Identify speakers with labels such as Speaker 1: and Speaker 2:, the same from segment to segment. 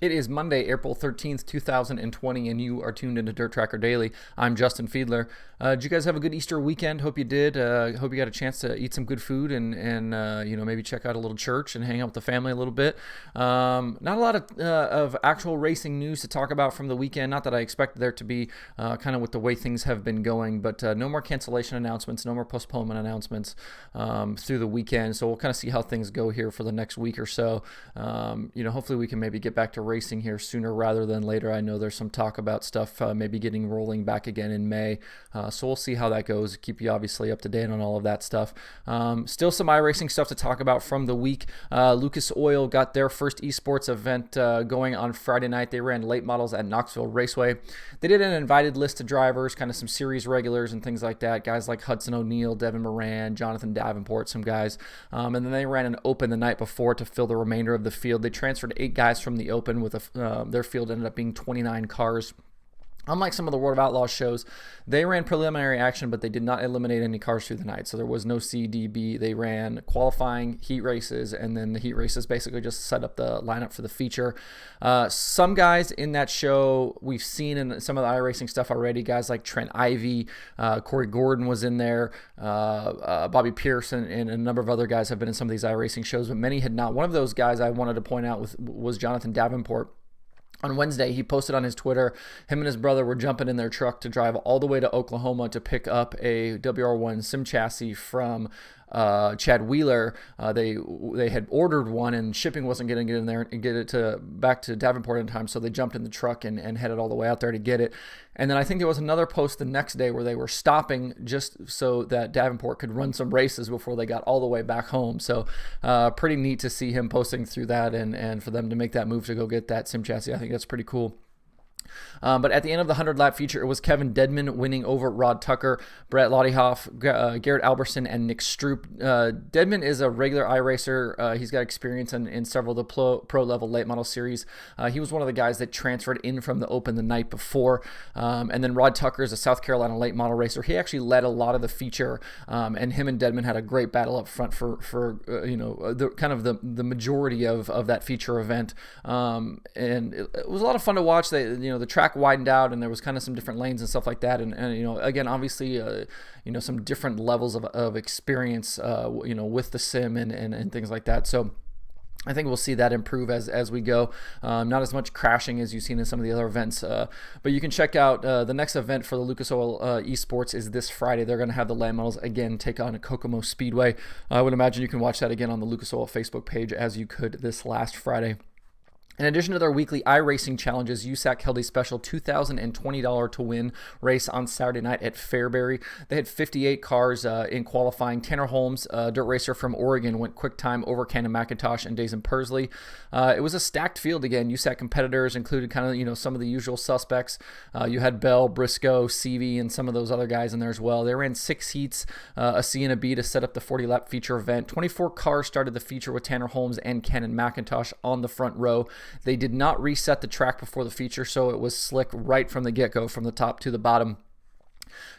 Speaker 1: It is Monday, April 13th, 2020, and you are tuned into DIRTRACKR Daily. I'm Justin Fiedler. Did you guys have a good Easter weekend? Hope you did. Hope you got a chance to eat some good food and maybe check out a little church and hang out with the family a little bit. Not a lot of actual racing news to talk about from the weekend. Not that I expected there to be, kind of with the way things have been going, but no more cancellation announcements, no more postponement announcements through the weekend. So we'll kind of see how things go here for the next week or so. Hopefully we can maybe get back to racing here sooner rather than later. I know there's some talk about stuff maybe getting rolling back again in May, so we'll see how that goes. Keep you obviously up to date on all of that stuff. Still some iRacing stuff to talk about from the week. Lucas Oil got their first esports event going on Friday night. They ran late models at Knoxville Raceway. They did an invited list of drivers, kind of some series regulars and things like that, guys like Hudson O'Neal, Devin Moran, Jonathan Davenport, some guys, and then they ran an open the night before to fill the remainder of the field. They transferred 8 guys from the open with their field ended up being 29 cars. Unlike some of the World of Outlaws shows, they ran preliminary action, but they did not eliminate any cars through the night. So there was no CDB. They ran qualifying, heat races, and then the heat races basically just set up the lineup for the feature. Some guys in that show we've seen in some of the iRacing stuff already. Guys like Trent Ivey, Corey Gordon was in there, Bobby Pierce, and a number of other guys have been in some of these iRacing shows, but many had not. One of those guys I wanted to point out was Jonathan Davenport. On Wednesday, he posted on his Twitter, him and his brother were jumping in their truck to drive all the way to Oklahoma to pick up a WR1 sim chassis from Chad Wheeler. They had ordered one, and shipping wasn't going to get in there and get it back to Davenport in time, so they jumped in the truck and headed all the way out there to get it. And then I think there was another post the next day where they were stopping just so that Davenport could run some races before they got all the way back home. So pretty neat to see him posting through that and for them to make that move to go get that sim chassis. I think that's pretty cool. But at the end of the 100-lap feature, it was Kevin Dedman winning over Rod Tucker, Brett Lottehoff, Garrett Alberson, and Nick Stroop. Dedman is a regular iRacer. He's got experience in several of the pro-level late model series. He was one of the guys that transferred in from the Open the night before. And then Rod Tucker is a South Carolina late model racer. He actually led a lot of the feature, and him and Dedman had a great battle up front for the majority of that feature event. And it was a lot of fun to watch. The track widened out and there was kind of some different lanes and stuff like that. And again, obviously, some different levels of experience, with the sim and things like that. So I think we'll see that improve as we go. Not as much crashing as you've seen in some of the other events. But you can check out the next event for the Lucas Oil Esports is this Friday. They're going to have the land models again take on a Kokomo Speedway. I would imagine you can watch that again on the Lucas Oil Facebook page as you could this last Friday. In addition to their weekly iRacing challenges, USAC held a special $2,020 to win race on Saturday night at Fairbury. They had 58 cars in qualifying. Tanner Holmes, dirt racer from Oregon, went quick time over Cannon McIntosh and Daison Pursley. It was a stacked field again. USAC competitors included some of the usual suspects. You had Bell, Briscoe, Seavey, and some of those other guys in there as well. They ran 6 heats, a C and a B to set up the 40-lap feature event. 24 cars started the feature with Tanner Holmes and Cannon McIntosh on the front row. They did not reset the track before the feature, so it was slick right from the get-go, from the top to the bottom.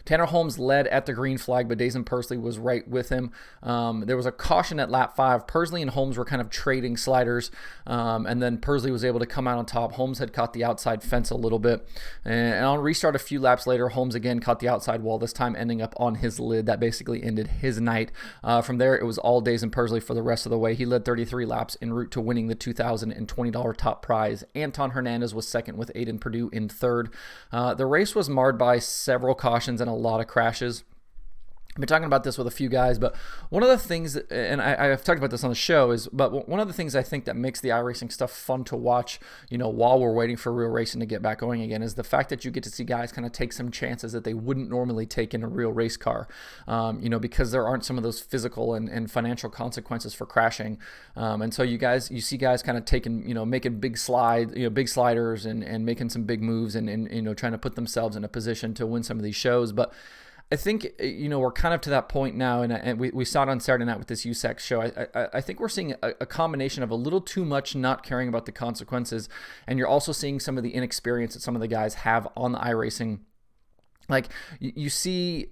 Speaker 1: Tanner Holmes led at the green flag, but Daison Pursley was right with him. There was a caution at lap 5. Pursley and Holmes were kind of trading sliders, and then Pursley was able to come out on top. Holmes had caught the outside fence a little bit. And on restart a few laps later, Holmes again caught the outside wall, this time ending up on his lid. That basically ended his night. From there, it was all Daison Pursley for the rest of the way. He led 33 laps en route to winning the $2,020 top prize. Anton Hernandez was second with Aiden Purdue in third. The race was marred by several cautions and a lot of crashes. I've been talking about this with a few guys, but one of the things, and I've talked about this on the show, but one of the things I think that makes the iRacing stuff fun to watch, while we're waiting for real racing to get back going again, is the fact that you get to see guys kind of take some chances that they wouldn't normally take in a real race car, because there aren't some of those physical and financial consequences for crashing. And so you see guys kind of taking, making big sliders and making some big moves and trying to put themselves in a position to win some of these shows. But I think, we're kind of to that point now, and we saw it on Saturday night with this USAC show. I think we're seeing a combination of a little too much not caring about the consequences, and you're also seeing some of the inexperience that some of the guys have on the iRacing. Like, you see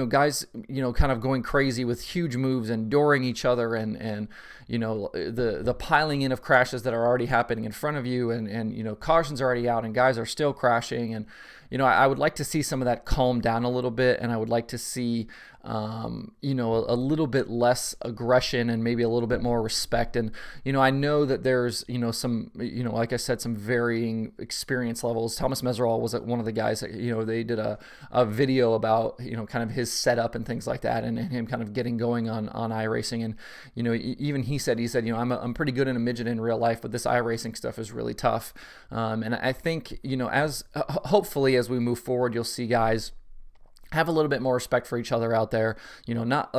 Speaker 1: guys, kind of going crazy with huge moves and dooring each other, and the piling in of crashes that are already happening in front of you, and cautions are already out and guys are still crashing. And I would like to see some of that calm down a little bit, and I would like to see a little bit less aggression and maybe a little bit more respect. And I know that there's some like I said, some varying experience levels. Thomas Meserol was one of the guys that they did a video about kind of his setup and things like that, and him kind of getting going on iRacing. And even he said I'm pretty good in a midget in real life, but this iRacing stuff is really tough. And I think as hopefully as we move forward, you'll see guys have a little bit more respect for each other out there, not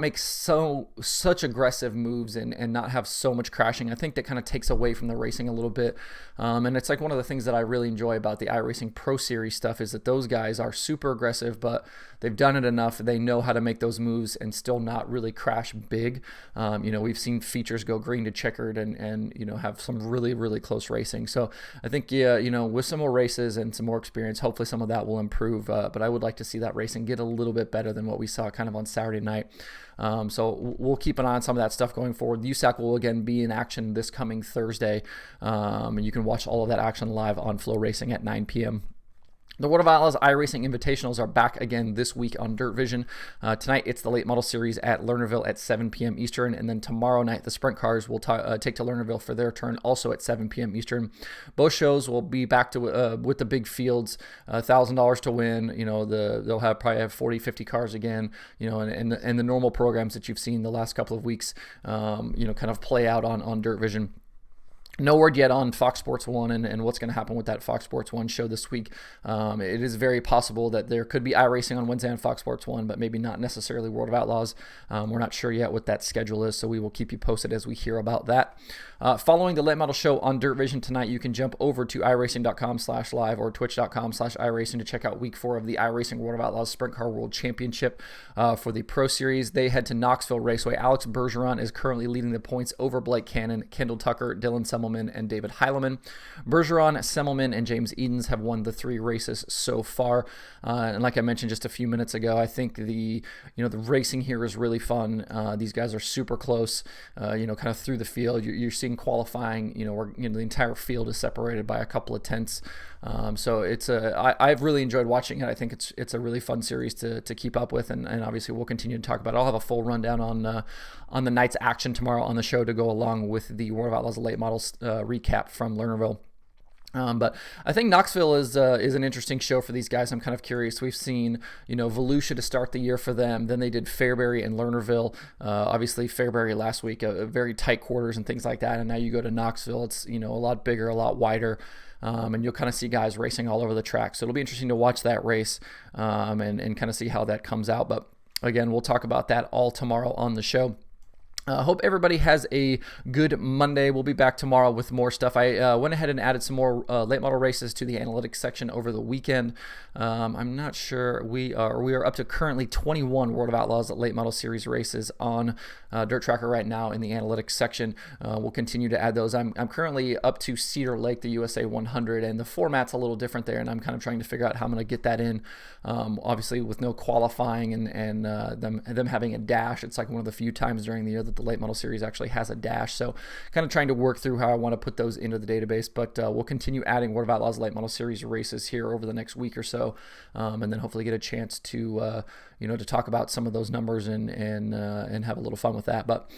Speaker 1: make such aggressive moves and not have so much crashing. I think that kind of takes away from the racing a little bit. And it's like one of the things that I really enjoy about the iRacing Pro Series stuff is that those guys are super aggressive, but they've done it enough. They know how to make those moves and still not really crash big. We've seen features go green to checkered and have some really, really close racing. So I think, with some more races and some more experience, hopefully some of that will improve. But I would like to see that racing get a little bit better than what we saw kind of on Saturday night. So we'll keep an eye on some of that stuff going forward. The USAC will again be in action this coming Thursday. And you can watch all of that action live on Flow Racing at 9 p.m. The World of Outlaws iRacing Invitationals are back again this week on Dirt Vision. Tonight, it's the Late Model Series at Lernerville at 7 p.m. Eastern, and then tomorrow night, the Sprint Cars will take to Lernerville for their turn, also at 7 p.m. Eastern. Both shows will be back to with the big fields, $1,000 to win. They'll probably have 40, 50 cars again. And the normal programs that you've seen the last couple of weeks, kind of play out on Dirt Vision. No word yet on Fox Sports 1 and what's going to happen with that Fox Sports 1 show this week. It is very possible that there could be iRacing on Wednesday on Fox Sports 1, but maybe not necessarily World of Outlaws. We're not sure yet what that schedule is, so we will keep you posted as we hear about that. Following the Late Model Show on Dirt Vision tonight, you can jump over to iRacing.com/live or twitch.com/iRacing to check out week 4 of the iRacing World of Outlaws Sprint Car World Championship for the Pro Series. They head to Knoxville Raceway. Alex Bergeron is currently leading the points over Blake Cannon, Kendall Tucker, Dylan Semmelman, and David Heileman. Bergeron, Semmelman, and James Edens have won the 3 races so far. And like I mentioned just a few minutes ago, I think the racing here is really fun. These guys are super close, kind of through the field. You're seeing qualifying, where the entire field is separated by a couple of tenths. So I've really enjoyed watching it. I think it's a really fun series to keep up with, and obviously we'll continue to talk about it. I'll have a full rundown on the night's action tomorrow on the show to go along with the World of Outlaws late models recap from Lernerville. But I think Knoxville is an interesting show for these guys. I'm kind of curious. We've seen, Volusia to start the year for them. Then they did Fairbury and Lernerville. Obviously, Fairbury last week, very tight quarters and things like that. And now you go to Knoxville. It's, a lot bigger, a lot wider. And you'll kind of see guys racing all over the track. So it'll be interesting to watch that race and kind of see how that comes out. But again, we'll talk about that all tomorrow on the show. Hope everybody has a good Monday. We'll be back tomorrow with more stuff. I went ahead and added some more late model races to the analytics section over the weekend. I'm not sure. We are up to currently 21 World of Outlaws late model series races on DIRTRACKR right now in the analytics section. We'll continue to add those. I'm currently up to Cedar Lake, the USA 100, and the format's a little different there, and I'm kind of trying to figure out how I'm going to get that in. Obviously, with no qualifying and them having a dash, it's like one of the few times during the year that the late model series actually has a dash. So kind of trying to work through how I want to put those into the database, but we'll continue adding World of Outlaws late model series races here over the next week or so, and then hopefully get a chance to to talk about some of those numbers and have a little fun with that. But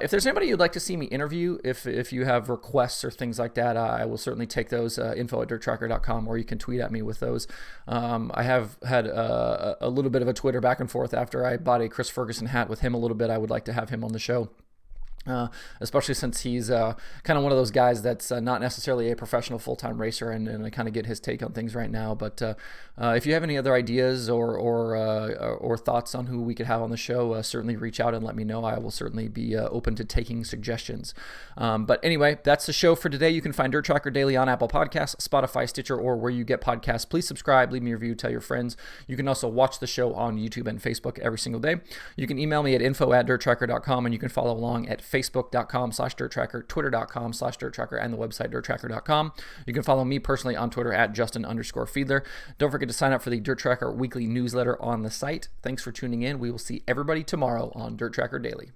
Speaker 1: if there's anybody you'd like to see me interview, if you have requests or things like that, I will certainly take those. info@dirttracker.com, or you can tweet at me with those. I have had a little bit of a Twitter back and forth after I bought a Chris Ferguson hat with him a little bit. I would like to have him on the show. Especially since he's kind of one of those guys that's not necessarily a professional full-time racer, and I kind of get his take on things right now. But if you have any other ideas or thoughts on who we could have on the show, certainly reach out and let me know. I will certainly be open to taking suggestions. But anyway, that's the show for today. You can find DIRTRACKR Daily on Apple Podcasts, Spotify, Stitcher, or where you get podcasts. Please subscribe, leave me a review, tell your friends. You can also watch the show on YouTube and Facebook every single day. You can email me at info@dirttracker.com, and you can follow along at facebook.com/DirtTracker, twitter.com/DirtTracker, and the website DirtTracker.com. You can follow me personally on Twitter at Justin_Fiedler. Don't forget to sign up for the Dirt Tracker weekly newsletter on the site. Thanks for tuning in. We will see everybody tomorrow on Dirt Tracker Daily.